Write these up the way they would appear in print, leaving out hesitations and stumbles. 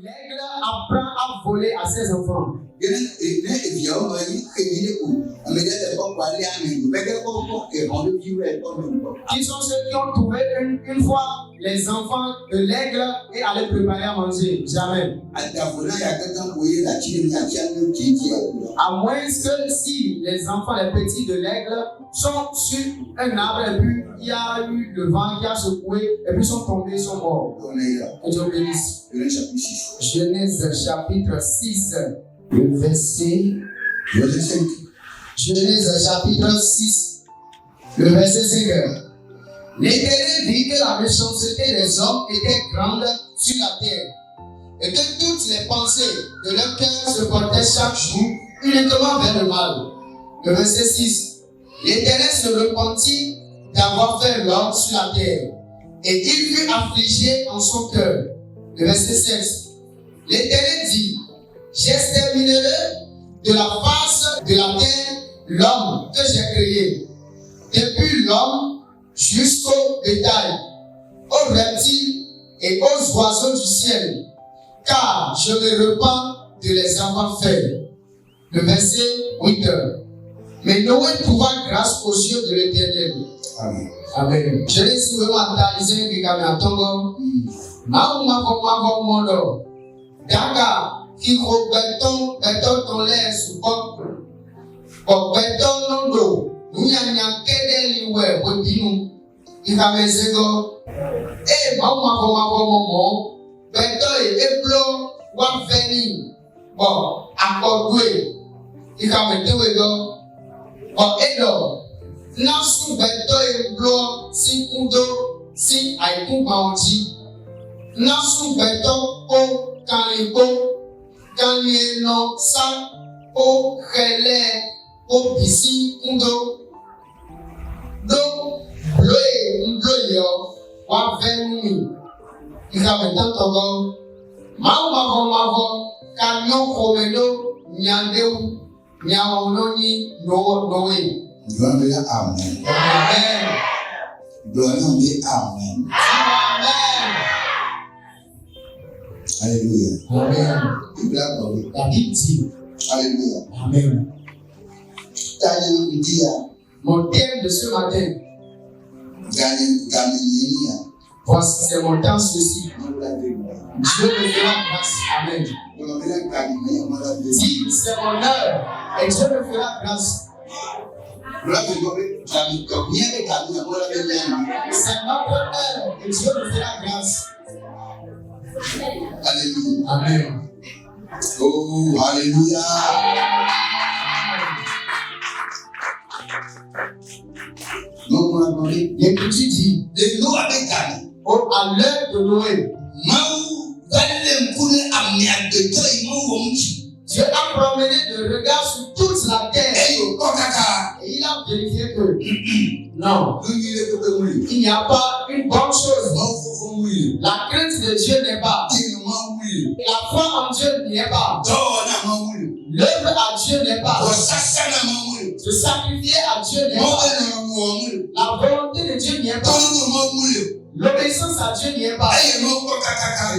L'aigle apprend à voler à ses enfants. Qui sont ceux qui ont trouvé une fois les enfants de l'aigle et à les préparer à manger? Jamais. À moins que si les enfants, les petits de l'aigle, sont sur un arbre et puis il y a eu le vent qui a secoué et puis sont tombés, sont morts. Que Dieu bénisse. Genèse chapitre 6, le verset 5. Genèse chapitre 6, le verset 5. L'Éternel vit que la méchanceté des hommes était grande sur la terre et que toutes les pensées de leur cœur se portaient chaque jour uniquement vers le mal. Le verset 6. L'Éternel se repentit d'avoir fait l'homme sur la terre et il fut affligé en son cœur. Le verset 16. L'Éternel dit: j'exterminerai de la face de la terre l'homme que j'ai créé, depuis l'homme jusqu'au bétail, aux reptiles et aux oiseaux du ciel, car je me repens de les avoir faits. Le verset 8. Mais Noé trouva grâce aux yeux de l'Éternel. Amen. Amen. Je l'ai souvent mentalisé du Gamatongo. Maumako mondo. Daka qui robeton ton lait sous pop. Beton nondo. Nunya kedeli we webinu. Ikamezego. Maumako momo. Beton eblo wa veni. Bon, accordé. Ikamezego. Edo, nasu beto eblo si kudo si aiku maoji. Nasu beto o kanieno sa o hele o bisi kudo. Do bloyo wa veni. Ikametan togo. Mavo kanyo komeno nyandeu. Amen. Amen. Amen. Alléluia. Amen. La Bible dit. Alléluia. Amen. Mon thème de ce matin. Voici, c'est mon temps ceci. Dieu me fera grâce. Amen. Si c'est mon heure et Dieu me fera grâce. C'est notre heure et Dieu me fera grâce. Alléluia. Amen. Oh, alléluia. L'Écriture dit, à l'heure de Noé, Dieu a promené le regard sur toute la terre et il a vérifié que non, il n'y a pas une bonne chose. La crainte de Dieu n'est pas. La foi en Dieu n'y est pas. L'œuvre à Dieu n'est pas. Se sacrifier à Dieu n'est pas. La volonté de Dieu n'y est pas. L'obéissance à Dieu n'y est pas. Et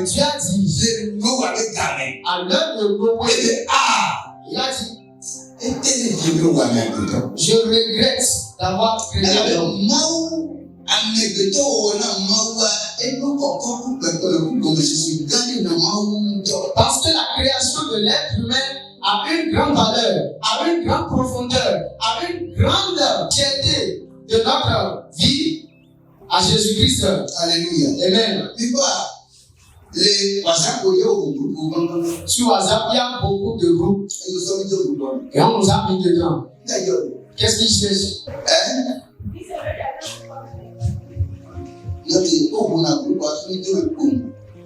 Dieu a dit, à l'heure de Noé, il a dit, je regrette d'avoir créé l'homme. Parce que la création de l'être humain a une grande valeur, a une grande profondeur, a une grande fierté de notre vie à Jésus-Christ. Alléluia. Amen. Sur WhatsApp, il y a beaucoup de groupes. Et on nous a mis dedans. Qu'est-ce qu'ils cherchent?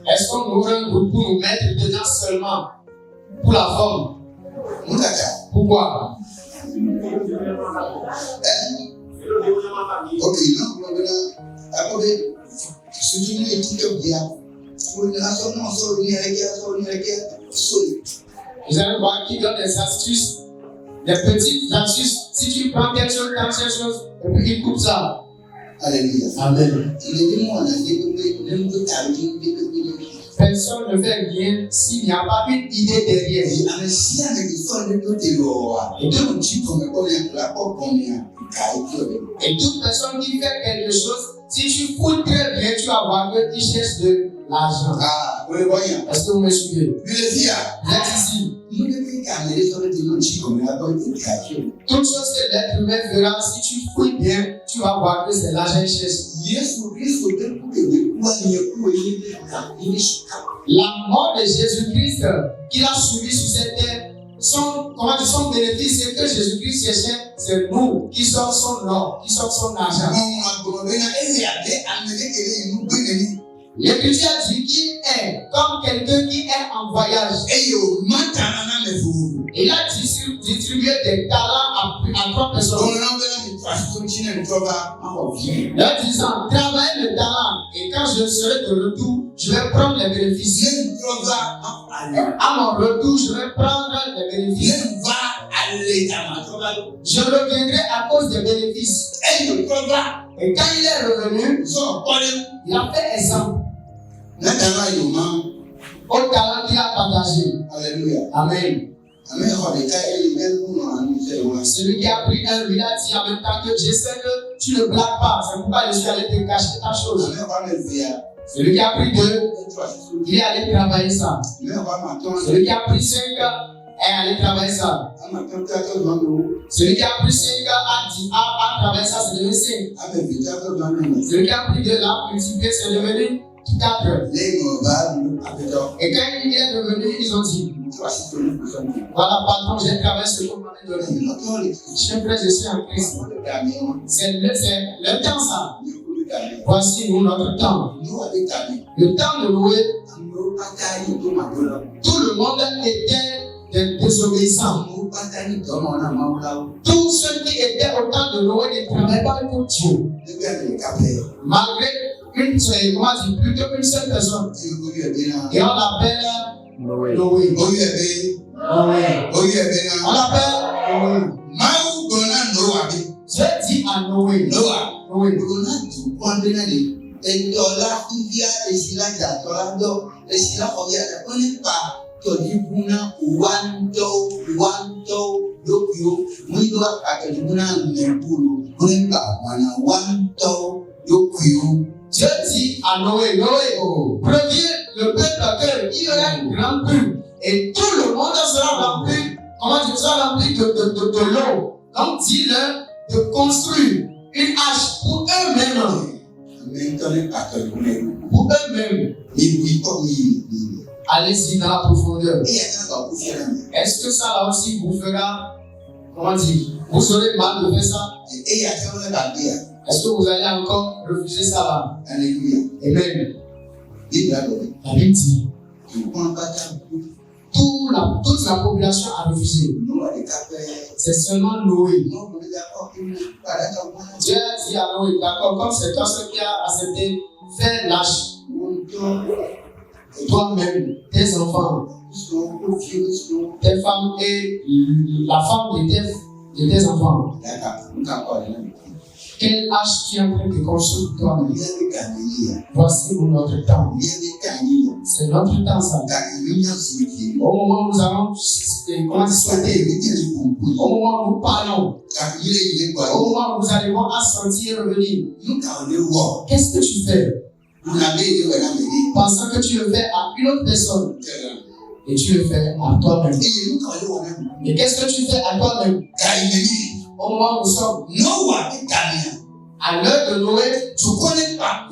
Est-ce qu'on ouvre un groupe pour nous mettre dedans seulement pour la forme? Pourquoi? Ok, vous allez voir qu'il donne des astuces, des petites astuces. Si tu prends quelque chose, et puis il coupe ça. Alléluia. Amen. Personne ne fait rien s'il n'y a pas une idée derrière. Et à si avec le son de côté là, et de mon petit comme la porte comme Et toute personne qui fait quelque chose, si tu fouilles très bien, tu vas voir qu'il cherche de l'argent. Ah, oui, voyons. Est-ce que vous me suivez? Vous êtes ici. Vous êtes ici. Nous devons amener sur le petit comme la porte de création. Toute chose que l'être humain fera, si tu fouilles bien, tu vas voir que c'est l'argent qu'il cherche. La mort de Jésus-Christ qu'il a suivi sur cette terre, son bénéfice, c'est que Jésus-Christ cherchait, c'est nous qui sommes son or, qui sommes son argent. L'Écriture dit qu'il est comme quelqu'un qui est en voyage. Il a distribué des talents à 3 personnes. Leur disant, travaillez le talent et quand je serai de retour, je vais prendre les bénéfices. À mon retour, je vais prendre les bénéfices. Je reviendrai à cause des bénéfices. Et quand il est revenu, il a fait exemple au talent qu'il a partagé. Alléluia. Amen. Celui qui a pris un, lui a dit en même temps que je sais que tu ne blagues pas, c'est pourquoi je suis allé te cacher ta chose. Celui qui a pris 2, il est allé travailler ça. Celui qui a pris 5 est allé travailler ça. Celui qui a pris 5 a travaillé ça, c'est devenu 5. Celui qui a pris 2 l'a multiplié, c'est devenu 4. Et quand il est revenu, ils ont dit, voilà, patron, j'ai travaillé ce qu'on m'avait donné. Chers frères, je suis en Christ. C'est le temps, ça. Voici nous, notre temps. Le temps de Noé, tout le monde était des désobéissants. Tous ceux qui étaient au temps de Noé ne travaillaient pas pour Dieu. Malgré plutôt une seule personne. Et on l'appelle Noé. On l'appelle Noé. Dieu dit à Noé. Dieu dit à Noé, préviens le peuple qu'il y aura une grande pluie et tout le monde sera rempli, de l'eau. Donc dis-leur de construire une arche pour eux-mêmes. Pour eux-mêmes. Allez-y dans la profondeur. Est-ce que ça là aussi vous fera, vous aurez mal de faire ça? Est-ce que vous allez encore refuser ça là? Alléluia. Amen. La Bible dit, toute la population a refusé. C'est seulement Noé. Dieu a dit à Noé, d'accord, comme c'est toi seul qui a accepté, fais l'arche. Toi-même, tes enfants, tes femmes et la femme de tes enfants. Quelle arche tu es en train de construire toi-même? Voici notre temps. C'est notre temps, ça. Au moment où nous allons souhaiter, au moment où nous parlons, au moment où nous allons assentir et revenir, qu'est-ce que tu fais? Pensant que tu le fais à une autre personne et tu le fais à toi-même. Et qu'est-ce que tu fais à toi-même? Au moment où nous sommes à l'heure de Noé, tu ne connais pas.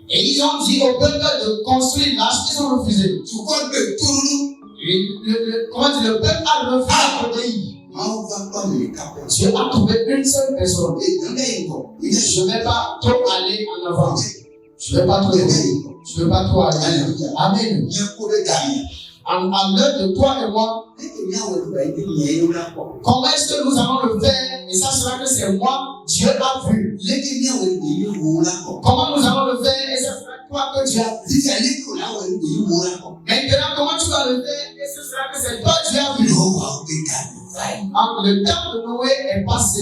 Et ils ont dit au peuple de construire l'arche, ils ont refusé. Le peuple a refusé d'obéir. Dieu a trouvé une seule personne. Je ne vais pas trop aller en avant. Je ne vais pas trop aller. Je ne vais pas trop aller. Amen. À l'heure de toi et moi, comment est-ce que nous allons le faire? Et ça sera que c'est moi, Dieu a vu. Comment nous allons le faire? Et ça sera toi que Dieu a vu. Maintenant, comment tu vas le faire? Et ce sera que c'est toi Dieu a vu. Le temps de Noé est passé.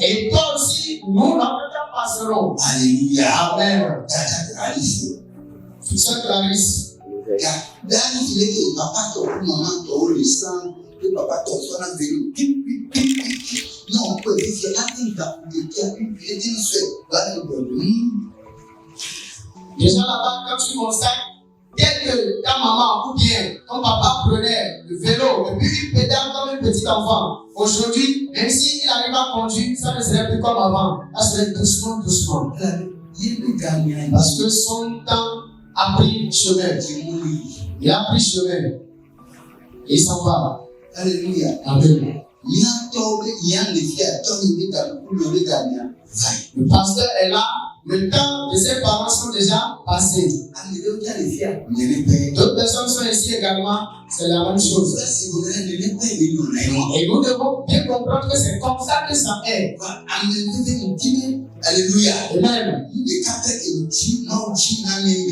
Et toi aussi, nous, notre temps passerons. Alléluia. Amen. Sœur Clarisse. Dani il est que papa ton maman ton le sang, le papa ton son a venu. Non, peut dire que la tête de Dieu Déjà là-bas, quand tu constates, dès que ta maman ou bien ton papa prenait le vélo et puis il pédale comme un petit enfant, aujourd'hui, même s'il arrive à conduire, ça ne serait plus comme avant. Ça serait doucement, doucement. Parce que son temps a pris chemin. Il a pris chemin. Et il s'en va. Alléluia. Amen. Le pasteur est là. Le temps de ses parents sont déjà passés. D'autres personnes sont ici également. C'est la même chose. Et nous devons bien comprendre que c'est comme ça que ça est. Alléluia. Amen.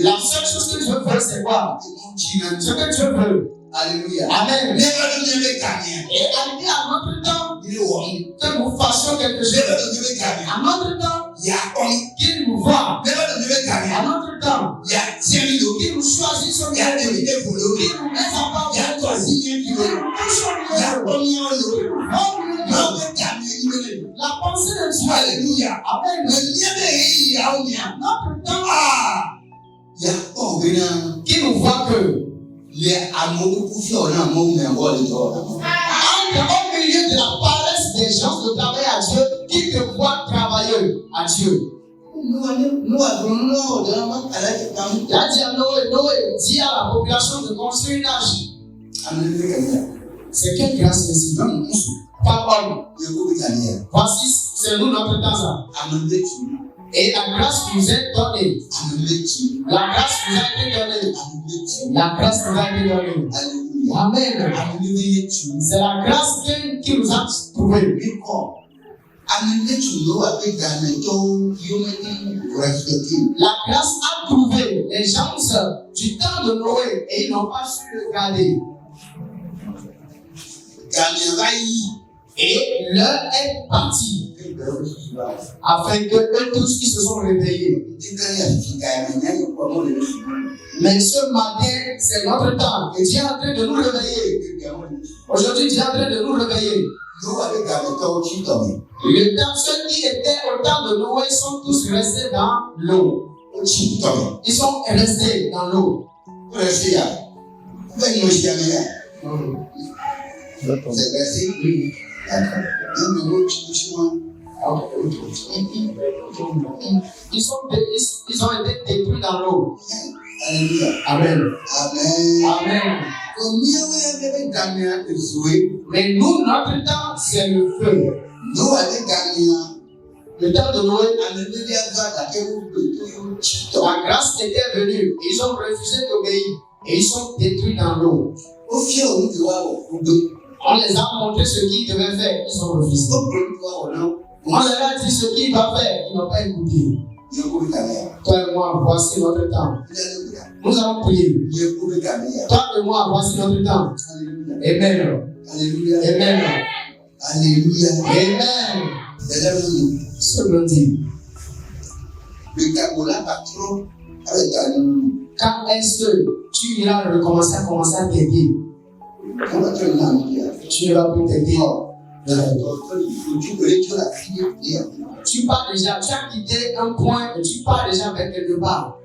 La seule chose que Dieu veut, c'est quoi? Ce que Dieu veut. Alléluia. Amen. Et à notre temps, que nous fassions quelque chose. À notre temps, qu'il nous voit. À notre temps, qu'il nous choisisse son bien, qu'il nous mette en part de notre vie, qu'il nous touche au milieu. La pensée de Dieu. Alléluia. Amen. Notre temps, qu'il nous voit que les amours pour faire un amour, mais on va le dire. Au milieu de la paresse des gens de travailler à Dieu, qui te voient travailler à Dieu. Il a dit à Noé, dit à la population de construire une arche. C'est quelle grâce ici? Pas homme. Voici, c'est nous notre temps ça. Et la grâce nous est donnée. La grâce nous a été donnée. La grâce nous a été donnée. Amen. C'est la grâce qui nous a trouvés. La grâce a trouvé les gens du temps de Noé et ils n'ont pas su le garder. Et l'heure est partie. Afin que eux tous qui se sont réveillés. Mais ce matin, c'est notre temps. Et Dieu est en train de nous réveiller. Aujourd'hui, Dieu est en train de nous réveiller. Le temps, ceux qui étaient au temps de Noé sont tous restés dans l'eau. Ils sont restés dans l'eau. C'est resté. Ils ont été détruits dans l'eau. Alléluia. Amen. Amen. Amen. Mais nous, notre temps, c'est le feu. Le temps de Noé, la grâce était venue. Ils ont refusé d'obéir. Et ils sont détruits dans l'eau. On les a montré ce qu'ils devaient faire. Ils ont refusé. On leur a dit ce qu'ils doivent faire. Ils n'ont pas écouté. Toi et moi, voici notre temps. Nous allons prier. Toi et moi, voici notre temps. Amen. Alléluia. Amen. Alléluia. Amen. Ce lundi, quand est-ce que tu iras recommencer à t'aider? Tu ne vas plus t'aider. Tu pars déjà, tu as quitté un point et tu pars déjà vers quelque part.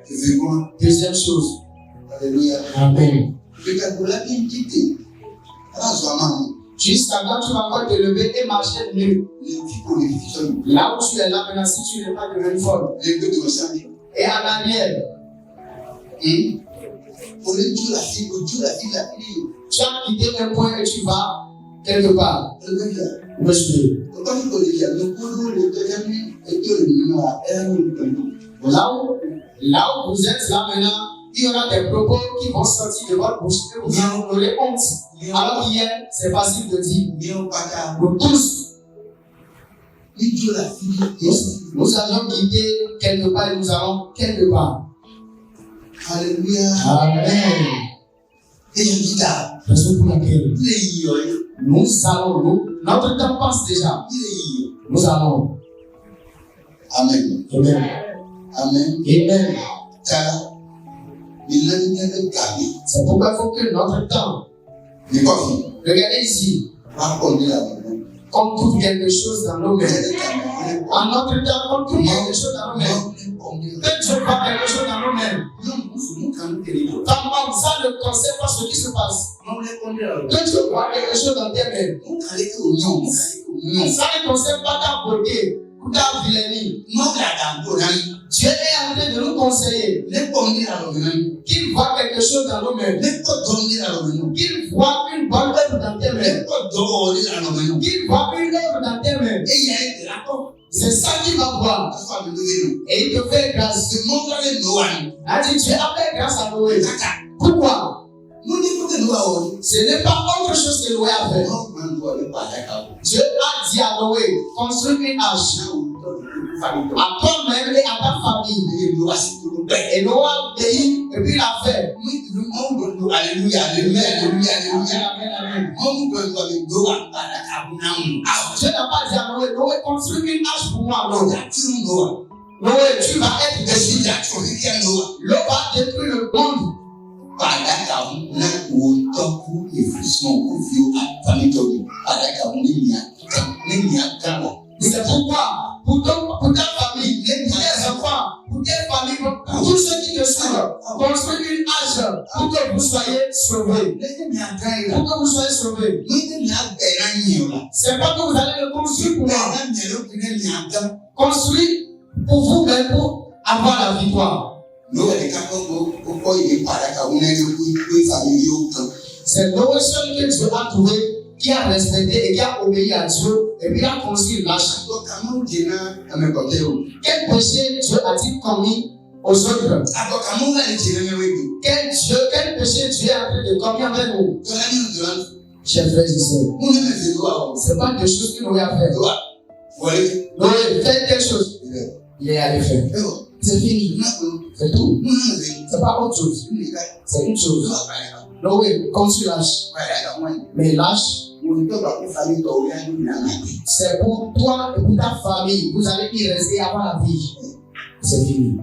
Deuxième chose. Alléluia. Amen. Jusqu'à quand tu vas encore te lever et marcher nu. Là où tu es là maintenant, si tu n'es pas devenu fort. Et en arrière. Tu as quitté un point et tu vas quelque part. Là où vous êtes là maintenant, il y aura des propos qui vont sortir de votre bouche et vous en aurez honte. Alors qu'hier, c'est facile de dire. Nous tous, nous allons quitter quelque part et nous allons quelque part. Alléluia. Amen. Raison pour laquelle nous allons, notre temps passe déjà. Nous allons. Amen. Amen. Amen. Amen. Car C'est pourquoi il faut que notre temps, regardez ici, qu'on trouve quelque chose dans nos mains. En notre temps, qu'on trouve quelque chose dans nos mains. Que Dieu voit quelque chose dans nos mains. Ton homme, ça ne concerne pas ce qui se passe. Que Dieu voit quelque chose dans tes mains. Ça ne concerne pas ta beauté ou ta vilainie. Dieu est en train de nous conseiller qu'il voit quelque chose dans nos mains. Qu'il voit une bonne œuvre dans tes mains. Qu'il voit une œuvre dans tes mains. C'est ça qu'il va voir. Et il te fait grâce. A dit, Dieu a fait grâce à Noé. Pourquoi? Ce n'est pas autre chose que Noé a fait. Dieu a dit à Noé, construis une arche. À toi-même et à ta famille. Et Noé a obéi et puis il a fait. Alléluia, alléluia, alléluia, amen. Dieu n'a pas dit à Noé, Noé, construis une arche pour moi. Noé, tu vas être détruit. L'eau va détruire le monde. C'est pourquoi, pour ta famille, pour tes enfants, pour tes familles, pour tous ceux qui te suivent, construis une arche pour que vous soyez sauvés. Pour que vous soyez sauvés. C'est pas que vous allez le construire pour moi. Construis pour vous-même pour avoir la victoire. C'est Noé seul que Dieu a trouvé, qui a respecté et qui a obéi à Dieu et puis a construit l'arche. Quel péché Dieu a-t-il commis aux autres? Quel péché Dieu a commis envers nous? Chers frères et sœurs, c'est pas quelque chose que Noé a fait. Noé fait quelque chose. Il est allé faire. C'est fini. C'est tout. C'est pas autre chose. C'est une chose. Noé construit l'arche. Mais l'arche, c'est pour toi et pour ta famille. Vous allez y rester avant la vie. C'est fini.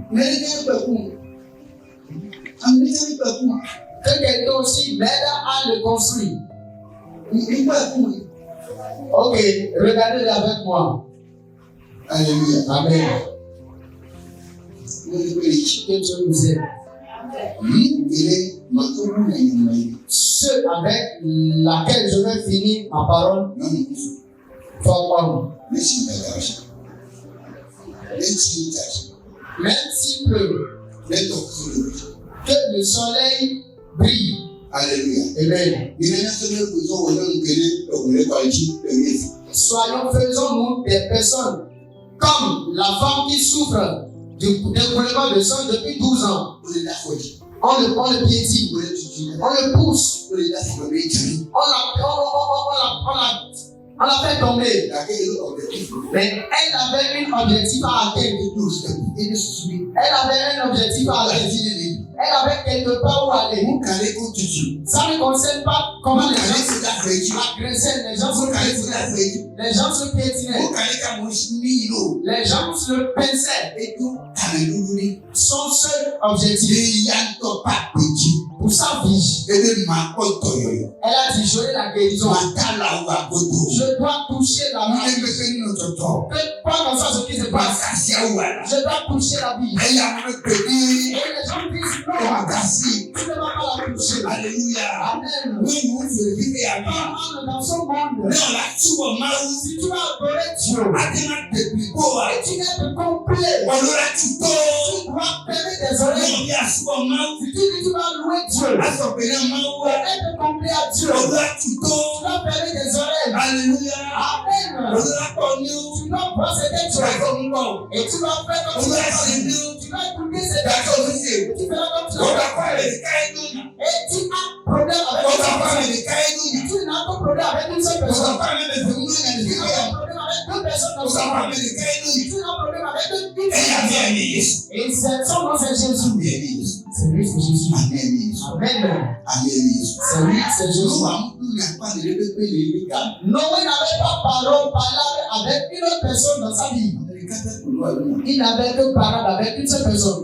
Que quelqu'un aussi m'aide à le construire. Ok, regardez avec moi. Alléluia. Amen. Que Dieu nous aide. Ceux avec laquelle je vais finir ma parole, forment. Même s'il pleut, que le soleil brille. Alléluia. Amen. Faisons-nous des personnes comme la femme qui souffre d'écoulement de sang depuis 12 ans. On le piétine, on le pousse, on l'a fait tomber. Mais elle avait un objectif à atteindre. Elle avait un objectif à atteindre. Elle avait quelque part où aller. Ça ne concerne pas comment les gens agressaient, les gens se piétinaient. Les gens se pinçaient. Son seul objectif pour sa vie, elle a dit, je vais la guérison. Je dois toucher la vie. Que pas dans ça ce qui se passe. Je dois toucher la vie. Et les gens disent, non, tu ne vas pas la toucher. Alléluia. Amen. Dans son monde, si tu vas adorer Dieu, et tu n'es pas complet, tu dois fermer tes oreilles. Si tu dis tu vas louer Dieu, et être complet à Dieu, tu dois fermer tes oreilles. Alléluia. Amen. Tu dois procéder Dieu. Et tu vas faire comme tu vas faire. Tu vas écouter ces personnes. Tu feras comme tu vas faire. Et tu as problème avec une seule personne. Tu n'as pas problème avec une seule personne. Tu n'as pas problème avec deux personnes comme ça. Tu n'as problème avec une personne. Et son nom c'est Jésus. C'est lui, c'est Jésus. Amen. C'est lui, c'est Jésus. Noé n'avait pas parlé avec une autre personne dans sa vie. Il n'avait que parlé avec une seule personne.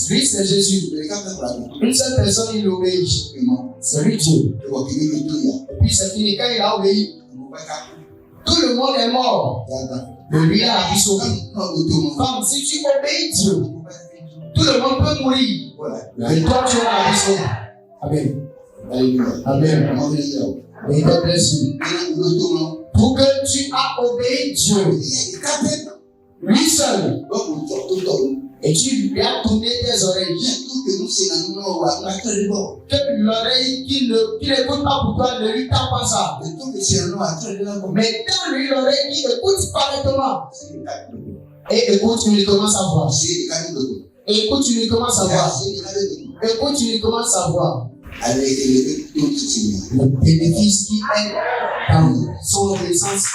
Lui, c'est Jésus. Une seule personne, il obéit. C'est lui Dieu. Et puis c'est fini. Quand il a obéi, tout le monde est mort. Mais lui là a pu sauver. Femme, si tu obéis Dieu, tout le monde peut mourir. Mais toi, tu as la vie sauvée. Amen. Amen. May God bless you. Pour que tu as obéi Dieu, lui seul, et tu lui as tourné tes oreilles. Que l'oreille qui n'écoute pas pour toi ne lui tape pas ça. Mais dans lui, l'oreille qui écoute correctement et écoute uniquement sa voix. Écoute uniquement sa voix. Écoute uniquement sa voix. Le bénéfice qui est dans son obéissance.